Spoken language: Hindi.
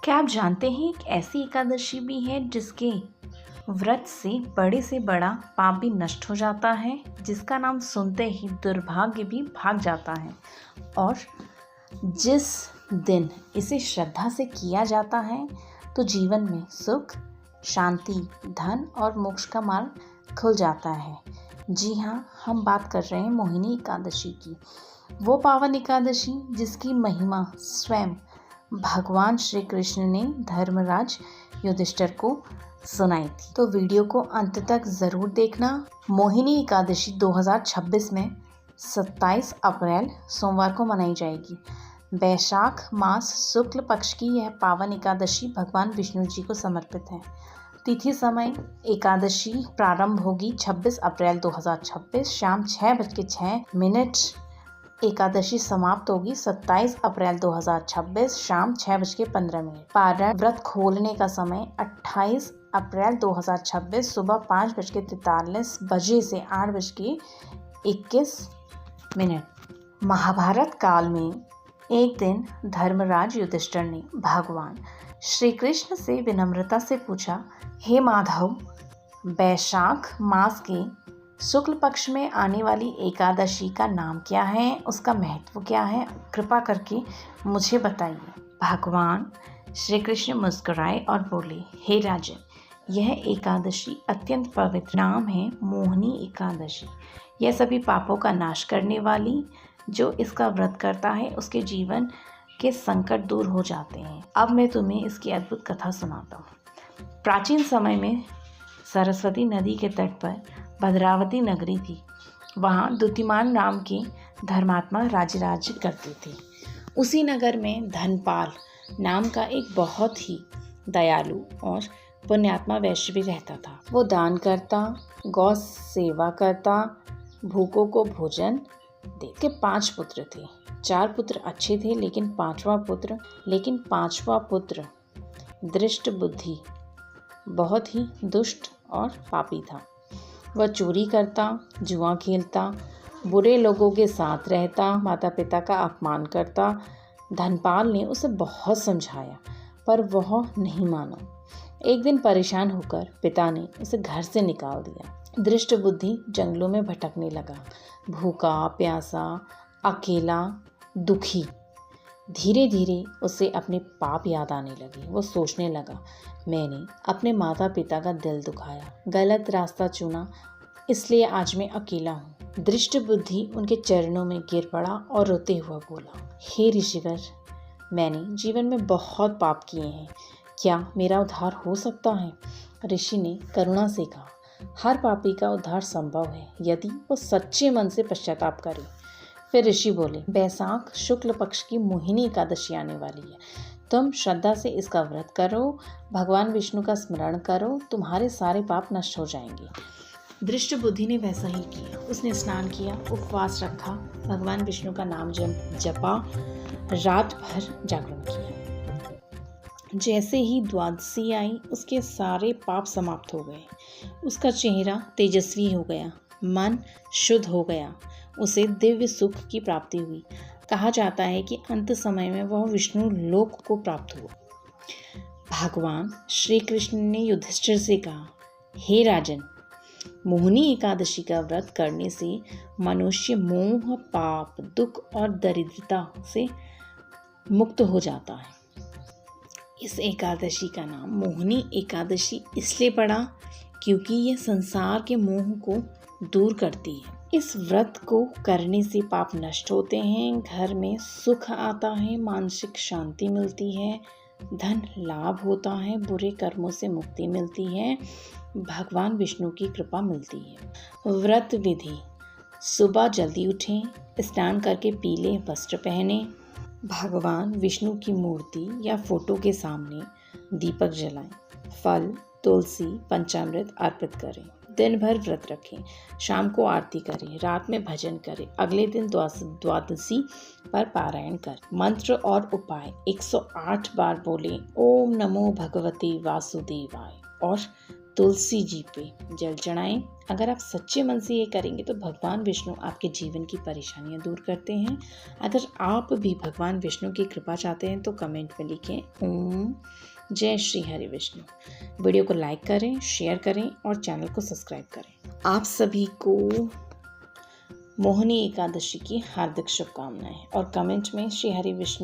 क्या आप जानते हैं एक ऐसी एकादशी भी है जिसके व्रत से बड़ा पाप भी नष्ट हो जाता है, जिसका नाम सुनते ही दुर्भाग्य भी भाग जाता है और जिस दिन इसे श्रद्धा से किया जाता है तो जीवन में सुख, शांति, धन और मोक्ष का मार्ग खुल जाता है। जी हाँ, हम बात कर रहे हैं मोहिनी एकादशी की। वो पावन एकादशी जिसकी महिमा स्वयं भगवान श्री कृष्ण ने धर्मराज युधिष्ठिर को सुनाई थी। तो वीडियो को अंत तक ज़रूर देखना। मोहिनी एकादशी 2026 में 27 अप्रैल सोमवार को मनाई जाएगी। वैशाख मास शुक्ल पक्ष की यह पावन एकादशी भगवान विष्णु जी को समर्पित है। तिथि समय एकादशी प्रारंभ होगी 26 अप्रैल 2026 शाम 6:06। एकादशी समाप्त होगी 27 अप्रैल 2026 शाम 6:15। पारण व्रत खोलने का समय 28 अप्रैल 2026 सुबह 5:43 बजे से 8:21। महाभारत काल में एक दिन धर्मराज युधिष्ठिर ने भगवान श्री कृष्ण से विनम्रता से पूछा, हे माधव, वैशाख मास के शुक्ल पक्ष में आने वाली एकादशी का नाम क्या है, उसका महत्व क्या है, कृपा करके मुझे बताइए। भगवान श्री कृष्ण मुस्कुराए और बोले, हे राजन, यह एकादशी अत्यंत पवित्र नाम है मोहिनी एकादशी। यह सभी पापों का नाश करने वाली, जो इसका व्रत करता है उसके जीवन के संकट दूर हो जाते हैं। अब मैं तुम्हें इसकी अद्भुत कथा सुनाता हूँ। प्राचीन समय में सरस्वती नदी के तट पर भद्रावती नगरी थी। वहाँ द्युतिमान नाम के धर्मात्मा राज्य करते थे। उसी नगर में धनपाल नाम का एक बहुत ही दयालु और पुण्यात्मा वैश्य भी रहता था। वो दान करता, गौ सेवा करता, भूखों को भोजन दे। के 5 पुत्र थे। 4 पुत्र अच्छे थे, लेकिन पांचवा पुत्र दृष्ट बुद्धि बहुत ही दुष्ट और पापी था। वह चोरी करता, जुआ खेलता, बुरे लोगों के साथ रहता, माता पिता का अपमान करता। धनपाल ने उसे बहुत समझाया पर वह नहीं माना। एक दिन परेशान होकर पिता ने उसे घर से निकाल दिया। दृष्ट बुद्धि जंगलों में भटकने लगा, भूखा प्यासा, अकेला, दुखी। धीरे धीरे उसे अपने पाप याद आने लगे। वो सोचने लगा, मैंने अपने माता पिता का दिल दुखाया, गलत रास्ता चुना, इसलिए आज मैं अकेला हूँ। दृष्ट बुद्धि उनके चरणों में गिर पड़ा और रोते हुआ बोला, हे ऋषिवर, मैंने जीवन में बहुत पाप किए हैं, क्या मेरा उद्धार हो सकता है? ऋषि ने करुणा से कहा, हर पापी का उद्धार संभव है यदि वो सच्चे मन से पश्चाताप करे। फिर ऋषि बोले, वैशाख शुक्ल पक्ष की मोहिनी एकादशी आने वाली है। तुम श्रद्धा से इसका व्रत करो, भगवान विष्णु का स्मरण करो, तुम्हारे सारे पाप नष्ट हो जाएंगे। दृष्ट बुद्धि ने वैसा ही किया। उसने स्नान किया, उपवास रखा, भगवान विष्णु का नाम जपा, रात भर जागरण किया। जैसे ही द्वादशी आई, उसके सारे पाप समाप्त हो गए। उसका चेहरा तेजस्वी हो गया, मन शुद्ध हो गया, उसे दिव्य सुख की प्राप्ति हुई। कहा जाता है कि अंत समय में वह विष्णु लोक को प्राप्त हुआ। भगवान श्री कृष्ण ने युधिष्ठिर से कहा, हे राजन, मोहिनी एकादशी का व्रत करने से मनुष्य मोह, पाप, दुख और दरिद्रता से मुक्त हो जाता है। इस एकादशी का नाम मोहिनी एकादशी इसलिए पड़ा क्योंकि यह संसार के मोह को दूर करती है। इस व्रत को करने से पाप नष्ट होते हैं, घर में सुख आता है, मानसिक शांति मिलती है, धन लाभ होता है, बुरे कर्मों से मुक्ति मिलती है, भगवान विष्णु की कृपा मिलती है। व्रत विधि: सुबह जल्दी उठें, स्नान करके पीले वस्त्र पहने, भगवान विष्णु की मूर्ति या फोटो के सामने दीपक जलाएं, फल, तुलसी, पंचामृत अर्पित करें, दिन भर व्रत रखें, शाम को आरती करें, रात में भजन करें, अगले दिन द्वादशी पर पारायण करें। मंत्र और उपाय: 108 बार बोलें ओम नमो भगवते वासुदेवाय और तुलसी जी पे जल चढ़ाएं। अगर आप सच्चे मन से ये करेंगे तो भगवान विष्णु आपके जीवन की परेशानियां दूर करते हैं। अगर आप भी भगवान विष्णु की कृपा चाहते हैं तो कमेंट में लिखें ओम जय श्री हरि विष्णु। वीडियो को लाइक करें, शेयर करें और चैनल को सब्सक्राइब करें। आप सभी को मोहिनी एकादशी की हार्दिक शुभकामनाएं और कमेंट में श्री हरि विष्णु